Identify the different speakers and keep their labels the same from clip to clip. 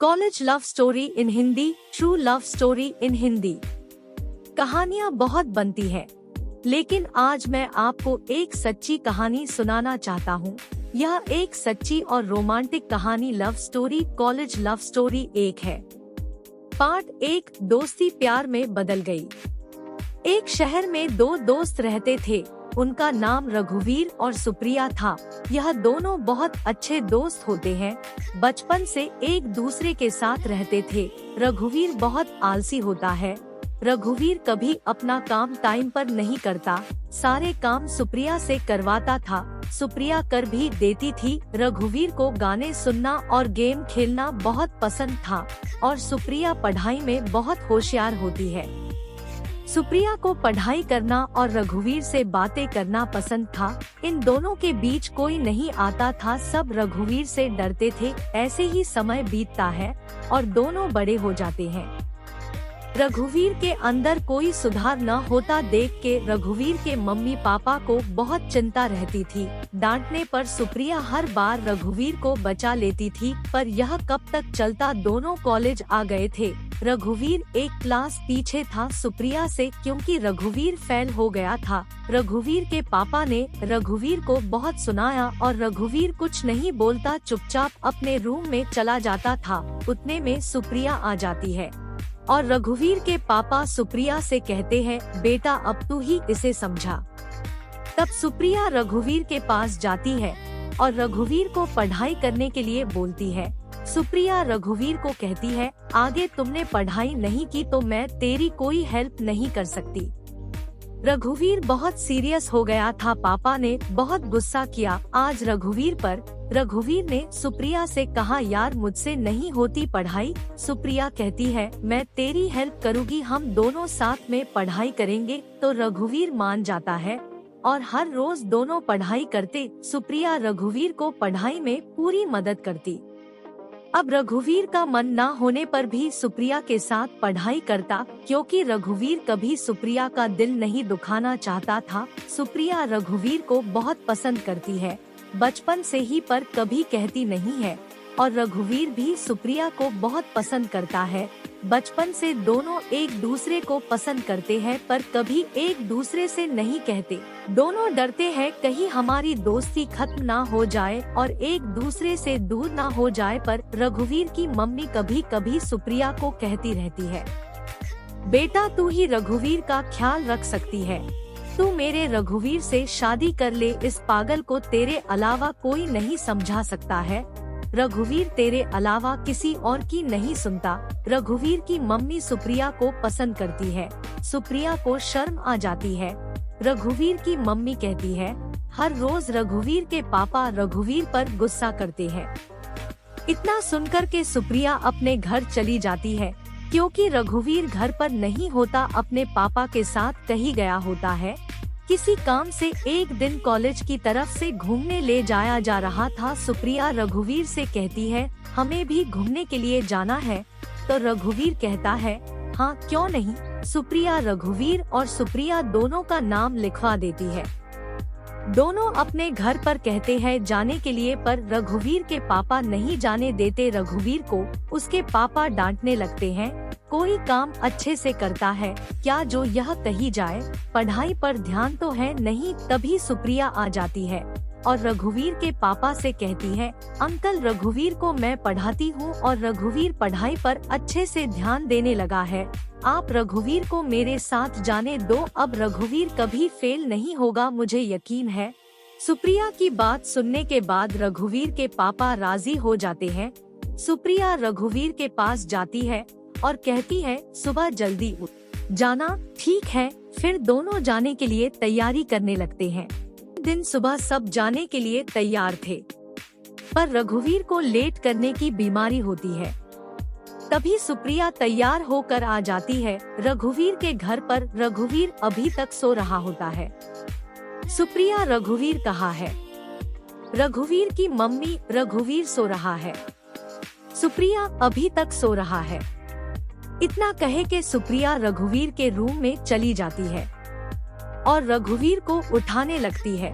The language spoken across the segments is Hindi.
Speaker 1: College love story in Hindi, true love story in Hindi. कहानियाँ बहुत बनती हैं, लेकिन आज मैं आपको एक सच्ची कहानी सुनाना चाहता हूँ। यह एक सच्ची और रोमांटिक कहानी love story college love story एक है। पार्ट 1, दोस्ती प्यार में बदल गई। एक शहर में दो दोस्त रहते थे। उनका नाम रघुवीर और सुप्रिया था। यह दोनों बहुत अच्छे दोस्त होते हैं। बचपन से एक दूसरे के साथ रहते थे। रघुवीर बहुत आलसी होता है। रघुवीर कभी अपना काम टाइम पर नहीं करता। सारे काम सुप्रिया से करवाता था। सुप्रिया कर भी देती थी। रघुवीर को गाने सुनना और गेम खेलना बहुत पसंद था और सुप्रिया पढ़ाई में बहुत होशियार होती है। सुप्रिया को पढ़ाई करना और रघुवीर से बातें करना पसंद था। इन दोनों के बीच कोई नहीं आता था। सब रघुवीर से डरते थे। ऐसे ही समय बीतता है और दोनों बड़े हो जाते हैं। रघुवीर के अंदर कोई सुधार न होता देख के रघुवीर के मम्मी पापा को बहुत चिंता रहती थी। डांटने पर सुप्रिया हर बार रघुवीर को बचा लेती थी, पर यह कब तक चलता। दोनों कॉलेज आ गए थे। रघुवीर एक क्लास पीछे था सुप्रिया से, क्योंकि रघुवीर फेल हो गया था। रघुवीर के पापा ने रघुवीर को बहुत सुनाया और रघुवीर कुछ नहीं बोलता, चुपचाप अपने रूम में चला जाता था। उतने में सुप्रिया आ जाती है और रघुवीर के पापा सुप्रिया से कहते हैं, बेटा अब तू ही इसे समझा। तब सुप्रिया रघुवीर के पास जाती है और रघुवीर को पढ़ाई करने के लिए बोलती है। सुप्रिया रघुवीर को कहती है, आगे तुमने पढ़ाई नहीं की तो मैं तेरी कोई हेल्प नहीं कर सकती। रघुवीर बहुत सीरियस हो गया था। पापा ने बहुत गुस्सा किया आज रघुवीर पर। रघुवीर ने सुप्रिया से कहा, यार मुझसे नहीं होती पढ़ाई। सुप्रिया कहती है, मैं तेरी हेल्प करूँगी, हम दोनों साथ में पढ़ाई करेंगे। तो रघुवीर मान जाता है और हर रोज दोनों पढ़ाई करते। सुप्रिया रघुवीर को पढ़ाई में पूरी मदद करती। अब रघुवीर का मन न होने पर भी सुप्रिया के साथ पढ़ाई करता, क्योंकि रघुवीर कभी सुप्रिया का दिल नहीं दुखाना चाहता था। सुप्रिया रघुवीर को बहुत पसंद करती है, बचपन से ही, पर कभी कहती नहीं है। और रघुवीर भी सुप्रिया को बहुत पसंद करता है। बचपन से दोनों एक दूसरे को पसंद करते हैं, पर कभी एक दूसरे से नहीं कहते। दोनों डरते हैं कहीं हमारी दोस्ती खत्म ना हो जाए और एक दूसरे से दूर ना हो जाए। पर रघुवीर की मम्मी कभी कभी सुप्रिया को कहती रहती है, बेटा तू ही रघुवीर का ख्याल रख सकती है। तू मेरे रघुवीर से शादी कर ले। इस पागल को तेरे अलावा कोई नहीं समझा सकता है। रघुवीर तेरे अलावा किसी और की नहीं सुनता। रघुवीर की मम्मी सुप्रिया को पसंद करती है। सुप्रिया को शर्म आ जाती है। रघुवीर की मम्मी कहती है, हर रोज रघुवीर के पापा रघुवीर पर गुस्सा करते हैं। इतना सुनकर के सुप्रिया अपने घर चली जाती है, क्योंकि रघुवीर घर पर नहीं होता, अपने पापा के साथ कहीं गया होता है। किसी काम से एक दिन कॉलेज की तरफ से घूमने ले जाया जा रहा था। सुप्रिया रघुवीर से कहती है, हमें भी घूमने के लिए जाना है। तो रघुवीर कहता है, हाँ क्यों नहीं। सुप्रिया रघुवीर और सुप्रिया दोनों का नाम लिखवा देती है। दोनों अपने घर पर कहते हैं जाने के लिए, पर रघुवीर के पापा नहीं जाने देते। रघुवीर को उसके पापा डांटने लगते हैं, कोई काम अच्छे से करता है क्या जो यह कही जाए, पढ़ाई पर ध्यान तो है नहीं। तभी सुप्रिया आ जाती है और रघुवीर के पापा से कहती है, अंकल रघुवीर को मैं पढ़ाती हूँ और रघुवीर पढ़ाई पर अच्छे से ध्यान देने लगा है। आप रघुवीर को मेरे साथ जाने दो। अब रघुवीर कभी फेल नहीं होगा, मुझे यकीन है। सुप्रिया की बात सुनने के बाद रघुवीर के पापा राजी हो जाते हैं। सुप्रिया रघुवीर के पास जाती है और कहती है, सुबह जल्दी उठ जाना। ठीक है। फिर दोनों जाने के लिए तैयारी करने लगते हैं। दिन सुबह सब जाने के लिए तैयार थे, पर रघुवीर को लेट करने की बीमारी होती है। तभी सुप्रिया तैयार होकर आ जाती है रघुवीर के घर पर। रघुवीर अभी तक सो रहा होता है। सुप्रिया रघुवीर कहाँ है? रघुवीर की मम्मी, रघुवीर सो रहा है। सुप्रिया अभी तक सो रहा है। इतना कहे के सुप्रिया रघुवीर के रूम में चली जाती है और रघुवीर को उठाने लगती है।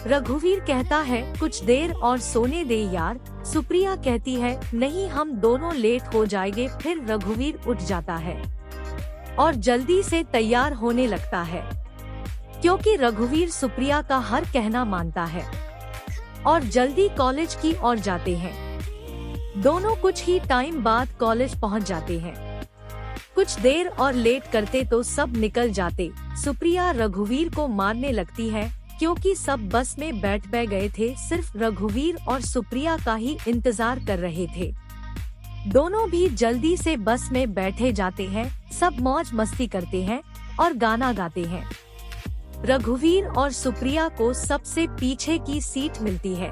Speaker 1: रघुवीर कहता है, कुछ देर और सोने दे यार। सुप्रिया कहती है नहीं हम दोनों लेट हो जाएंगे। फिर रघुवीर उठ जाता है और जल्दी से तैयार होने लगता है, क्योंकि रघुवीर सुप्रिया का हर कहना मानता है और जल्दी कॉलेज की ओर जाते हैं। दोनों कुछ ही टाइम बाद कॉलेज पहुंच जाते हैं। कुछ देर और लेट करते तो सब निकल जाते। सुप्रिया रघुवीर को मारने लगती है, क्योंकि सब बस में बैठ गए थे, सिर्फ रघुवीर और सुप्रिया का ही इंतजार कर रहे थे। दोनों भी जल्दी से बस में बैठे जाते हैं, सब मौज मस्ती करते हैं और गाना गाते हैं। रघुवीर और सुप्रिया को सबसे पीछे की सीट मिलती है।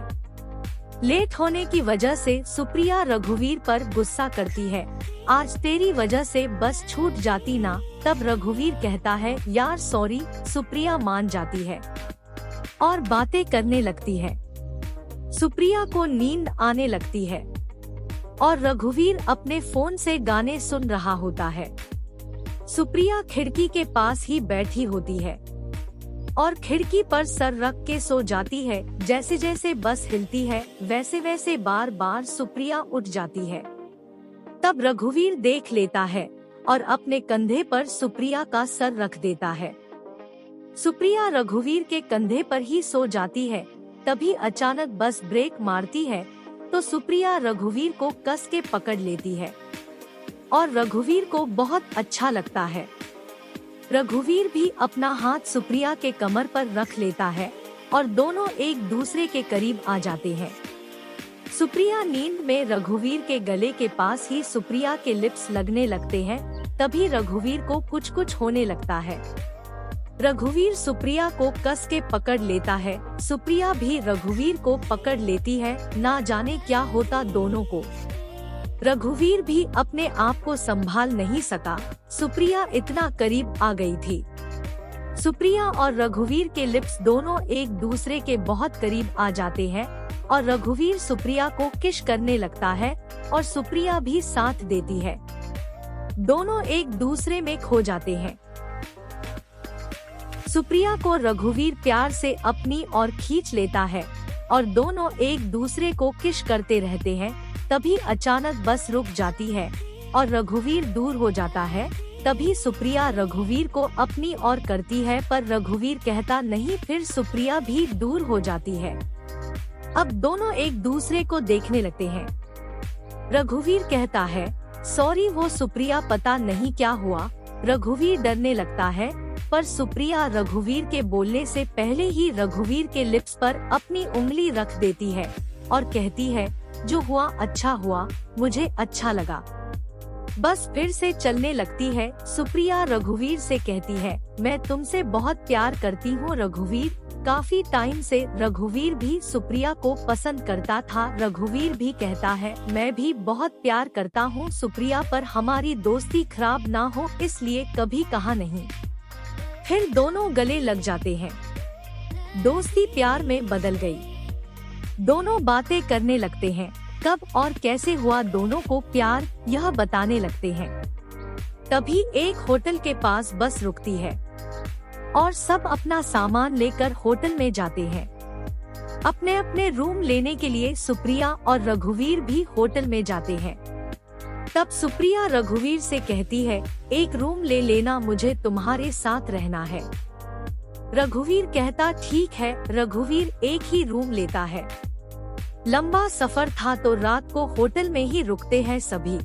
Speaker 1: लेट होने की वजह से सुप्रिया रघुवीर पर गुस्सा करती है, आज तेरी वजह से बस छूट जाती ना। तब रघुवीर कहता है यार सॉरी। सुप्रिया मान जाती है और बातें करने लगती है। सुप्रिया को नींद आने लगती है और रघुवीर अपने फोन से गाने सुन रहा होता है। सुप्रिया खिड़की के पास ही बैठी होती है और खिड़की पर सर रख के सो जाती है। जैसे जैसे बस हिलती है वैसे वैसे बार बार सुप्रिया उठ जाती है। तब रघुवीर देख लेता है और अपने कंधे पर सुप्रिया का सर रख देता है। सुप्रिया रघुवीर के कंधे पर ही सो जाती है। तभी अचानक बस ब्रेक मारती है तो सुप्रिया रघुवीर को कस के पकड़ लेती है और रघुवीर को बहुत अच्छा लगता है। रघुवीर भी अपना हाथ सुप्रिया के कमर पर रख लेता है और दोनों एक दूसरे के करीब आ जाते हैं। सुप्रिया नींद में रघुवीर के गले के पास ही सुप्रिया के लिप्स लगने लगते हैं। तभी रघुवीर को कुछ कुछ होने लगता है। रघुवीर सुप्रिया को कस के पकड़ लेता है, सुप्रिया भी रघुवीर को पकड़ लेती है। ना जाने क्या होता दोनों को। रघुवीर भी अपने आप को संभाल नहीं सका, सुप्रिया इतना करीब आ गई थी। सुप्रिया और रघुवीर के लिप्स दोनों एक दूसरे के बहुत करीब आ जाते हैं और रघुवीर सुप्रिया को किस करने लगता है और सुप्रिया भी साथ देती है। दोनों एक दूसरे में खो जाते हैं। सुप्रिया को रघुवीर प्यार से अपनी ओर खींच लेता है और दोनों एक दूसरे को किस करते रहते हैं। तभी अचानक बस रुक जाती है और रघुवीर दूर हो जाता है। तभी सुप्रिया रघुवीर को अपनी ओर करती है, पर रघुवीर कहता नहीं। फिर सुप्रिया भी दूर हो जाती है। अब दोनों एक दूसरे को देखने लगते हैं। रघुवीर कहता है सॉरी वो सुप्रिया पता नहीं क्या हुआ। रघुवीर डरने लगता है, पर सुप्रिया रघुवीर के बोलने से पहले ही रघुवीर के लिप्स पर अपनी उंगली रख देती है और कहती है जो हुआ अच्छा हुआ, मुझे अच्छा लगा। बस फिर से चलने लगती है। सुप्रिया रघुवीर से कहती है मैं तुमसे बहुत प्यार करती हूँ रघुवीर। काफी टाइम से रघुवीर भी सुप्रिया को पसंद करता था। रघुवीर भी कहता है मैं भी बहुत प्यार करता हूँ सुप्रिया, पर हमारी दोस्ती खराब ना हो इसलिए कभी कहा नहीं। फिर दोनों गले लग जाते हैं। दोस्ती प्यार में बदल गई। दोनों बातें करने लगते हैं, कब और कैसे हुआ दोनों को प्यार यह बताने लगते हैं। तभी एक होटल के पास बस रुकती है और सब अपना सामान लेकर होटल में जाते हैं। अपने अपने रूम लेने के लिए सुप्रिया और रघुवीर भी होटल में जाते हैं। तब सुप्रिया रघुवीर से कहती है एक रूम ले लेना, मुझे तुम्हारे साथ रहना है। रघुवीर कहता ठीक है। रघुवीर एक ही रूम लेता है। लंबा सफर था तो रात को होटल में ही रुकते हैं सभी।